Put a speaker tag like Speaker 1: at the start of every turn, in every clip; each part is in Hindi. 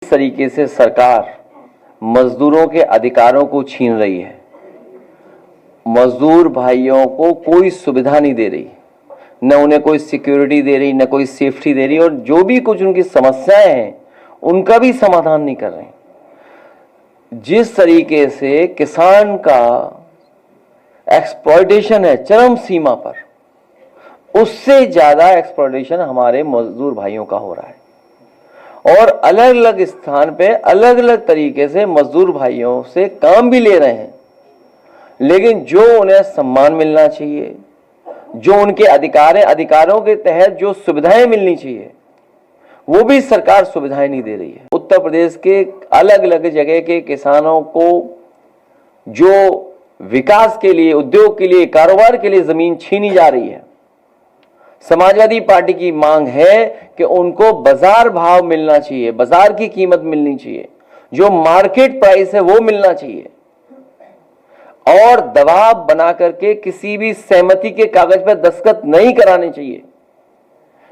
Speaker 1: जिस तरीके से सरकार मजदूरों के अधिकारों को छीन रही है, मजदूर भाइयों को कोई सुविधा नहीं दे रही, न उन्हें कोई सिक्योरिटी दे रही, न कोई सेफ्टी दे रही, और जो भी कुछ उनकी समस्याएं हैं उनका भी समाधान नहीं कर रहे। जिस तरीके से किसान का एक्सप्लॉयटेशन है चरम सीमा पर, उससे ज्यादा एक्सप्लॉयटेशन हमारे मजदूर भाइयों का हो रहा है। और अलग अलग स्थान पे अलग अलग तरीके से मजदूर भाइयों से काम भी ले रहे हैं, लेकिन जो उन्हें सम्मान मिलना चाहिए, जो उनके अधिकारों के तहत जो सुविधाएं मिलनी चाहिए, वो भी सरकार सुविधाएं नहीं दे रही है। उत्तर प्रदेश के अलग अलग जगह के किसानों को जो विकास के लिए, उद्योग के लिए, कारोबार के लिए जमीन छीनी जा रही है। समाजवादी पार्टी की मांग है कि उनको बाजार भाव मिलना चाहिए, बाजार की कीमत मिलनी चाहिए, जो मार्केट प्राइस है वो मिलना चाहिए, और दबाव बना करके किसी भी सहमति के कागज पर दस्तखत नहीं कराने चाहिए।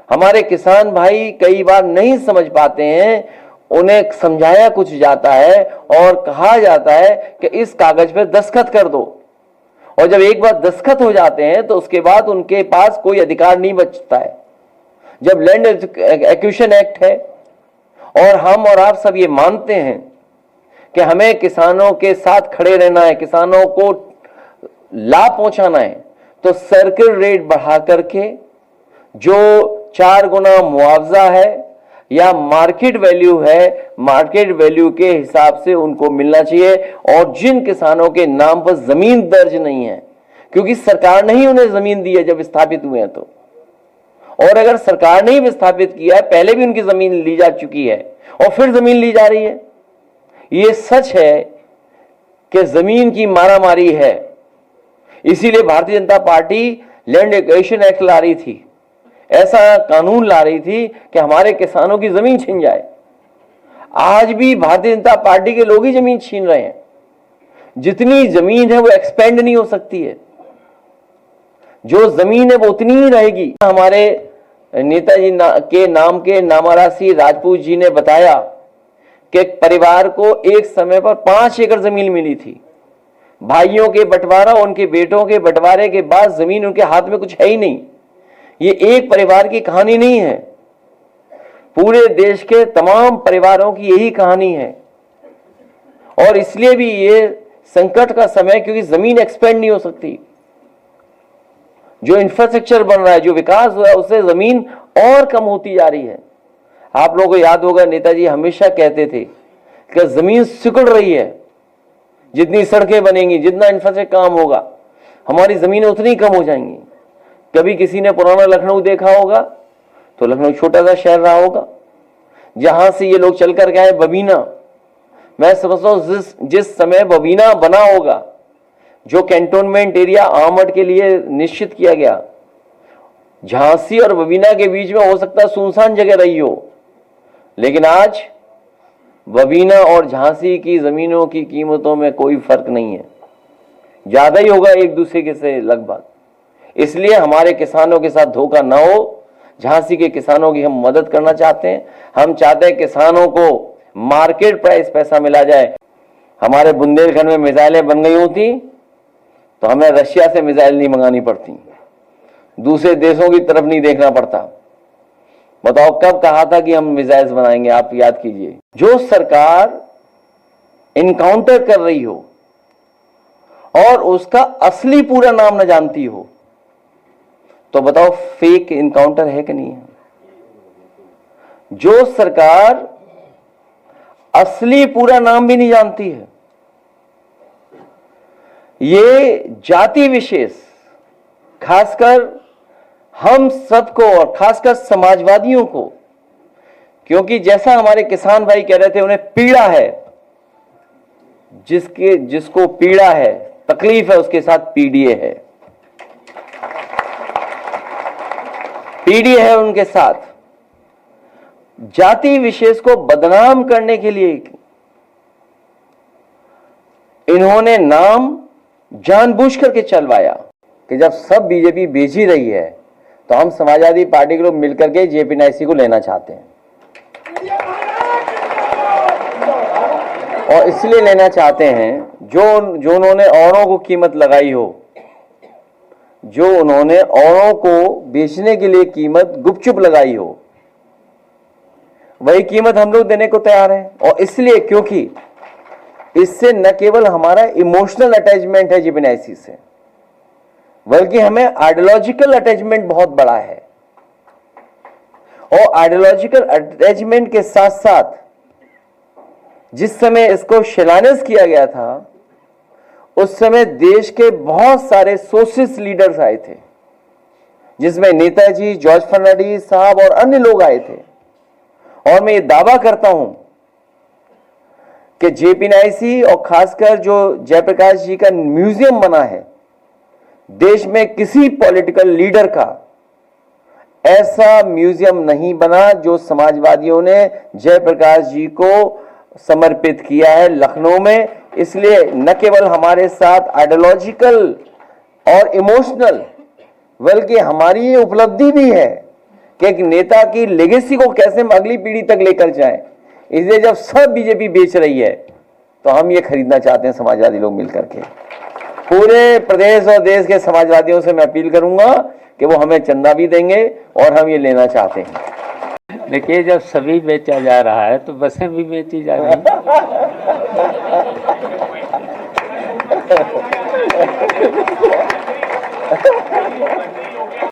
Speaker 1: हमारे किसान भाई कई बार नहीं समझ पाते हैं, उन्हें समझाया कुछ जाता है और कहा जाता है कि इस कागज पर दस्तखत कर दो, और जब एक बार दस्तखत हो जाते हैं तो उसके बाद उनके पास कोई अधिकार नहीं बचता है। जब लैंड एक्विजिशन एक्ट है और हम और आप सब ये मानते हैं कि हमें किसानों के साथ खड़े रहना है, किसानों को लाभ पहुंचाना है, तो सर्किल रेट बढ़ा करके जो 4 गुना मुआवजा है या मार्केट वैल्यू है, मार्केट वैल्यू के हिसाब से उनको मिलना चाहिए। और जिन किसानों के नाम पर जमीन दर्ज नहीं है, क्योंकि सरकार ने ही उन्हें जमीन दी है जब स्थापित हुए हैं, तो और अगर सरकार ने ही विस्थापित किया है, पहले भी उनकी जमीन ली जा चुकी है और फिर जमीन ली जा रही है। ये सच है कि जमीन की मारामारी है। इसीलिए Bharatiya Janata party land acquisition act ला रही थी, ऐसा कानून ला रही थी कि हमारे किसानों की जमीन छीन जाए। आज भी भारतीय जनता पार्टी के लोग ही जमीन छीन रहे हैं। जितनी जमीन है वो एक्सपेंड नहीं हो सकती है, जो जमीन है वो उतनी ही रहेगी। हमारे नेताजी के नाम के नामारासी राजपूत जी ने बताया कि एक परिवार को एक समय पर 5 एकड़ जमीन मिली थी। भाइयों के बंटवारा, उनके बेटों के बंटवारे के बाद जमीन उनके हाथ में कुछ है ही नहीं। ये एक परिवार की कहानी नहीं है, पूरे देश के तमाम परिवारों की यही कहानी है। और इसलिए भी ये संकट का समय, क्योंकि जमीन एक्सपेंड नहीं हो सकती। जो इंफ्रास्ट्रक्चर बन रहा है, जो विकास हो रहा है, उससे जमीन और कम होती जा रही है। आप लोगों को याद होगा, नेताजी हमेशा कहते थे कि जमीन सिकुड़ रही है, जितनी सड़कें बनेंगी, जितना इंफ्रास्ट्रक्चर काम होगा, हमारी जमीनें उतनी कम हो जाएंगी। कभी किसी ने पुराना लखनऊ देखा होगा, तो लखनऊ छोटा सा शहर रहा होगा, जहां से ये लोग चल कर गए बबीना। मैं समझता हूं जिस समय बबीना बना होगा, जो कैंटोनमेंट एरिया आर्मड के लिए निश्चित किया गया, झांसी और बबीना के बीच में हो सकता है सुनसान जगह रही हो, लेकिन आज बबीना और झांसी की जमीनों की कीमतों में कोई फर्क नहीं है, ज्यादा ही होगा एक दूसरे के से लगभग। इसलिए हमारे किसानों के साथ धोखा ना हो। झांसी के किसानों की हम मदद करना चाहते हैं। हम चाहते हैं किसानों को मार्केट प्राइस पैसा मिला जाए। हमारे बुंदेलखंड में मिसाइलें बन गई होती तो हमें रशिया से मिसाइल नहीं मंगानी पड़ती, दूसरे देशों की तरफ नहीं देखना पड़ता। बताओ कब कहा था कि हम मिसाइल्स बनाएंगे? आप याद कीजिए। जो सरकार इनकाउंटर कर रही हो और उसका असली पूरा नाम न जानती हो, तो बताओ फेक इनकाउंटर है कि नहीं है? जो सरकार असली पूरा नाम भी नहीं जानती है, ये जाति विशेष, खासकर हम सबको और खासकर समाजवादियों को, क्योंकि जैसा हमारे किसान भाई कह रहे थे, उन्हें पीड़ा है, जिसको पीड़ा है, तकलीफ है, उसके साथ पीडीए है, पीडीए है उनके साथ। जाति विशेष को बदनाम करने के लिए इन्होंने नाम जानबूझ करके चलवाया कि जब सब बीजेपी बेच ही रही है तो हम समाजवादी पार्टी के लोग मिलकर के जेपी नायसी को लेना चाहते हैं। और इसलिए लेना चाहते हैं जो उन्होंने औरों को कीमत लगाई हो, जो उन्होंने औरों को बेचने के लिए कीमत गुपचुप लगाई हो, वही कीमत हम लोग देने को तैयार हैं। और इसलिए क्योंकि इससे न केवल हमारा इमोशनल अटैचमेंट है जिबनेसी से, बल्कि हमें आइडियोलॉजिकल अटैचमेंट बहुत बड़ा है। और आइडियोलॉजिकल अटैचमेंट के साथ साथ जिस समय इसको शिलान्यास किया गया था, उस समय देश के बहुत सारे सोशलिस्ट लीडर्स आए थे, जिसमें नेताजी, जॉर्ज फर्नांडिस साहब और अन्य लोग आए थे। और मैं ये दावा करता हूं कि जेपीएनआईसी और खासकर जो जयप्रकाश जी का म्यूजियम बना है, देश में किसी पॉलिटिकल लीडर का ऐसा म्यूजियम नहीं बना जो समाजवादियों ने जयप्रकाश जी को समर्पित किया है लखनऊ में। इसलिए न केवल हमारे साथ आइडियोलॉजिकल और इमोशनल, बल्कि हमारी ये उपलब्धि भी है कि एक नेता की लेगेसी को कैसे हम अगली पीढ़ी तक लेकर जाएं। इसलिए जब सब बीजेपी बेच रही है तो हम ये खरीदना चाहते हैं समाजवादी लोग मिलकर के। पूरे प्रदेश और देश के समाजवादियों से मैं अपील करूंगा कि वो हमें चंदा भी देंगे और हम ये लेना चाहते हैं।
Speaker 2: देखिए, जब सभी बेचा जा रहा है तो बसें भी बेची जा रही हैं।